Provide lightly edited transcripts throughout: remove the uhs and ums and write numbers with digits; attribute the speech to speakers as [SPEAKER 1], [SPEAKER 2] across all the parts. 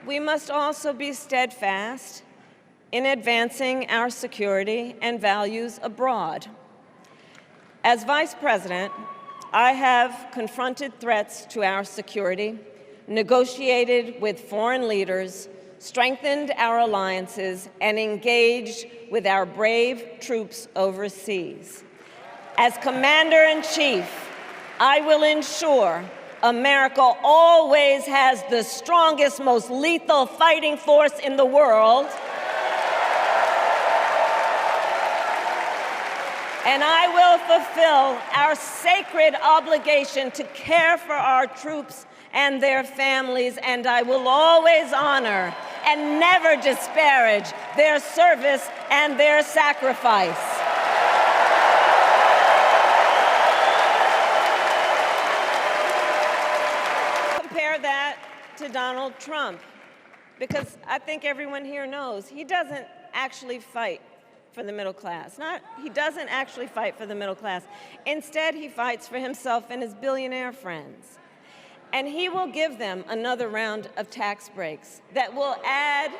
[SPEAKER 1] we must also be steadfast in advancing our security and values abroad. As Vice President, I have confronted threats to our security, negotiated with foreign leaders, strengthened our alliances, and engaged with our brave troops overseas. As Commander-in-Chief, I will ensure America always has the strongest, most lethal fighting force in the world. And I will fulfill our sacred obligation to care for our troops and their families, and I will always honor and never disparage their service and their sacrifice. Compare that to Donald Trump, because I think everyone here knows he doesn't actually fight for the middle class. He doesn't actually fight for the middle class. Instead, he fights for himself and his billionaire friends. And he will give them another round of tax breaks that will add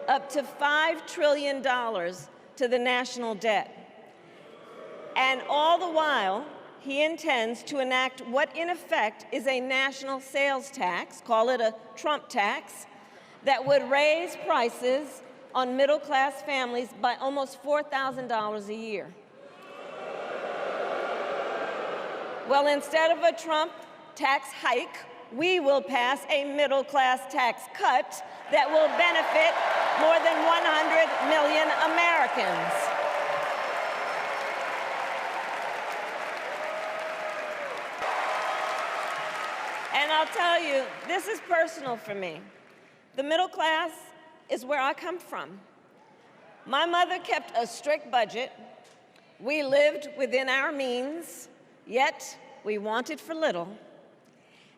[SPEAKER 1] up to $5 trillion to the national debt. And all the while, he intends to enact what in effect is a national sales tax, call it a Trump tax, that would raise prices on middle-class families by almost $4,000 a year. Well, instead of a Trump tax hike, we will pass a middle-class tax cut that will benefit more than 100 million Americans. And I'll tell you, this is personal for me. The middle class is where I come from. My mother kept a strict budget. We lived within our means, yet we wanted for little.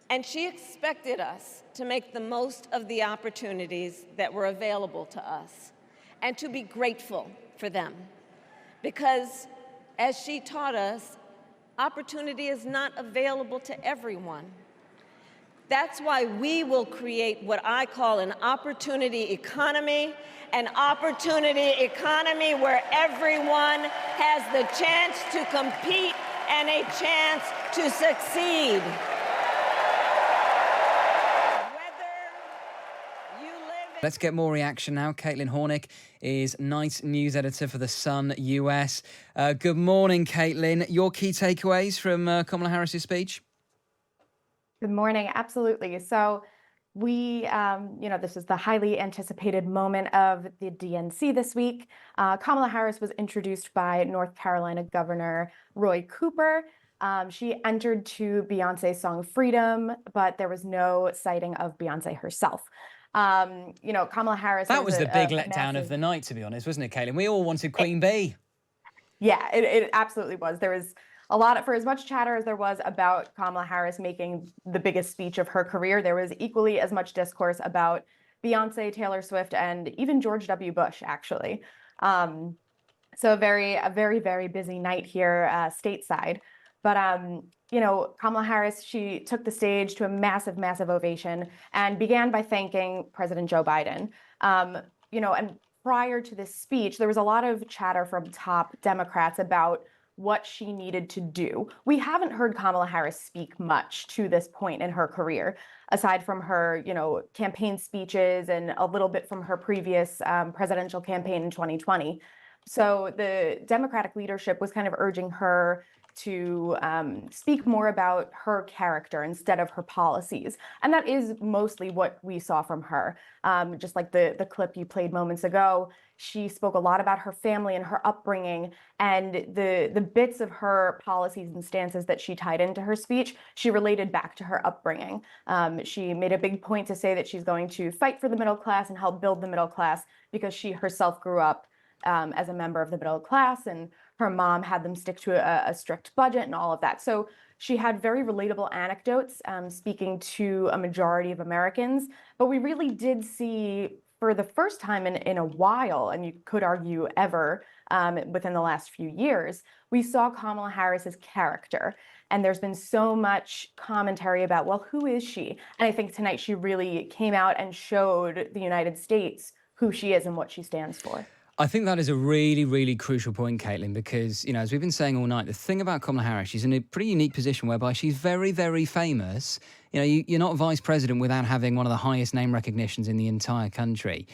[SPEAKER 1] And she expected us to make the most of the opportunities that were available to us and to be grateful for them. Because, as she taught us, opportunity is not available to everyone. That's why we will create what I call an opportunity economy where everyone has the chance to compete and a chance to succeed.
[SPEAKER 2] Let's get more reaction now. Caitlin Hornik is night news editor for The Sun US. Good morning, Caitlin. Your key takeaways from Kamala Harris's speech?
[SPEAKER 3] Good morning. Absolutely. So we, this is the highly anticipated moment of the DNC this week. Kamala Harris was introduced by North Carolina Governor Roy Cooper. She entered to Beyonce's song Freedom, but there was no citing of Beyonce herself. Kamala Harris.
[SPEAKER 2] That was the big letdown of the night, to be honest, wasn't it, Caitlin? We all wanted Queen Bee.
[SPEAKER 3] Yeah, it absolutely was. There was a lot for as much chatter as there was about Kamala Harris making the biggest speech of her career, there was equally as much discourse about Beyonce, Taylor Swift, and even George W. Bush, actually. So a very, very busy night here stateside. But, Kamala Harris, she took the stage to a massive ovation and began by thanking President Joe Biden. And prior to this speech, there was a lot of chatter from top Democrats about what she needed to do. We haven't heard Kamala Harris speak much to this point in her career, aside from her, campaign speeches and a little bit from her previous presidential campaign in 2020. So the Democratic leadership was kind of urging her to speak more about her character instead of her policies. And that is mostly what we saw from her. Just like the clip you played moments ago, she spoke a lot about her family and her upbringing, and the bits of her policies and stances that she tied into her speech, she related back to her upbringing. She made a big point to say that she's going to fight for the middle class and help build the middle class because she herself grew up as a member of the middle class, and her mom had them stick to a strict budget and all of that. So she had very relatable anecdotes speaking to a majority of Americans. But we really did see, for the first time in a while, and you could argue ever, within the last few years, we saw Kamala Harris's character. And there's been so much commentary about, well, who is she? And I think tonight she really came out and showed the United States who she is and what she stands for.
[SPEAKER 2] I think that is a really, really crucial point, Caitlin, because, as we've been saying all night, the thing about Kamala Harris, she's in a pretty unique position whereby she's very, very famous. You're not vice president without having one of the highest name recognitions in the entire country.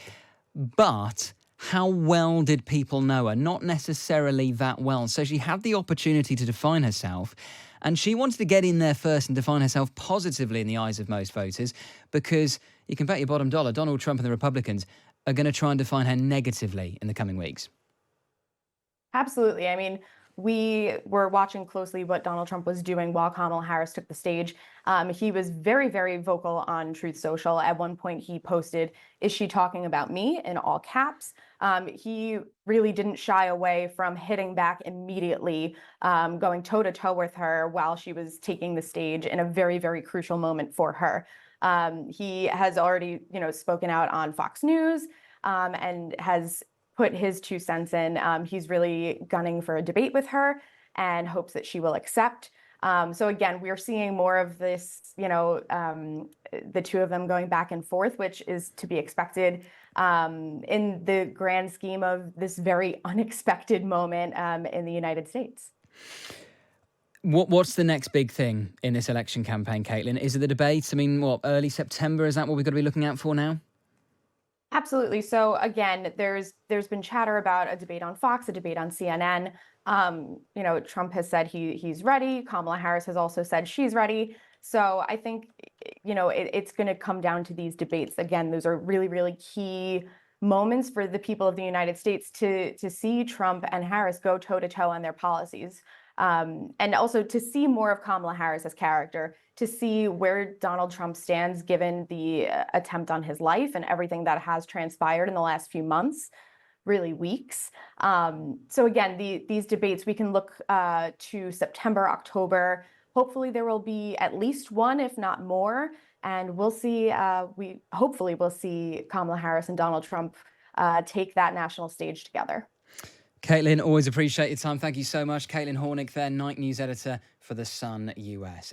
[SPEAKER 2] But how well did people know her? Not necessarily that well. So she had the opportunity to define herself, and she wanted to get in there first and define herself positively in the eyes of most voters, because you can bet your bottom dollar Donald Trump and the Republicans are going to try and define her negatively in the coming weeks.
[SPEAKER 3] Absolutely. I mean, we were watching closely what Donald Trump was doing while Kamala Harris took the stage. He was very, very vocal on Truth Social. At one point, he posted, "Is she talking about me?" in all caps. He really didn't shy away from hitting back immediately, going toe-to-toe with her while she was taking the stage in a very, very crucial moment for her. He has already, spoken out on Fox News and has put his 2 cents in. He's really gunning for a debate with her and hopes that she will accept. So again, we're seeing more of this, the two of them going back and forth, which is to be expected in the grand scheme of this very unexpected moment in the United States.
[SPEAKER 2] What's the next big thing in this election campaign, Caitlin? Is it the debate? I mean, early September? Is that what we've got to be looking out for now?
[SPEAKER 3] Absolutely. So again, there's been chatter about a debate on Fox, a debate on CNN. Trump has said he's ready. Kamala Harris has also said she's ready. So I think, it's going to come down to these debates. Again, those are really, really key moments for the people of the United States to see Trump and Harris go toe-to-toe on their policies. And also to see more of Kamala Harris's character, to see where Donald Trump stands given the attempt on his life and everything that has transpired in the last few months, really weeks. So again, these debates, we can look to September, October. Hopefully there will be at least one, if not more. And we'll see, hopefully we'll see Kamala Harris and Donald Trump take that national stage together.
[SPEAKER 2] Caitlin, always appreciate your time. Thank you so much. Caitlin Hornik there, night news editor for The Sun US.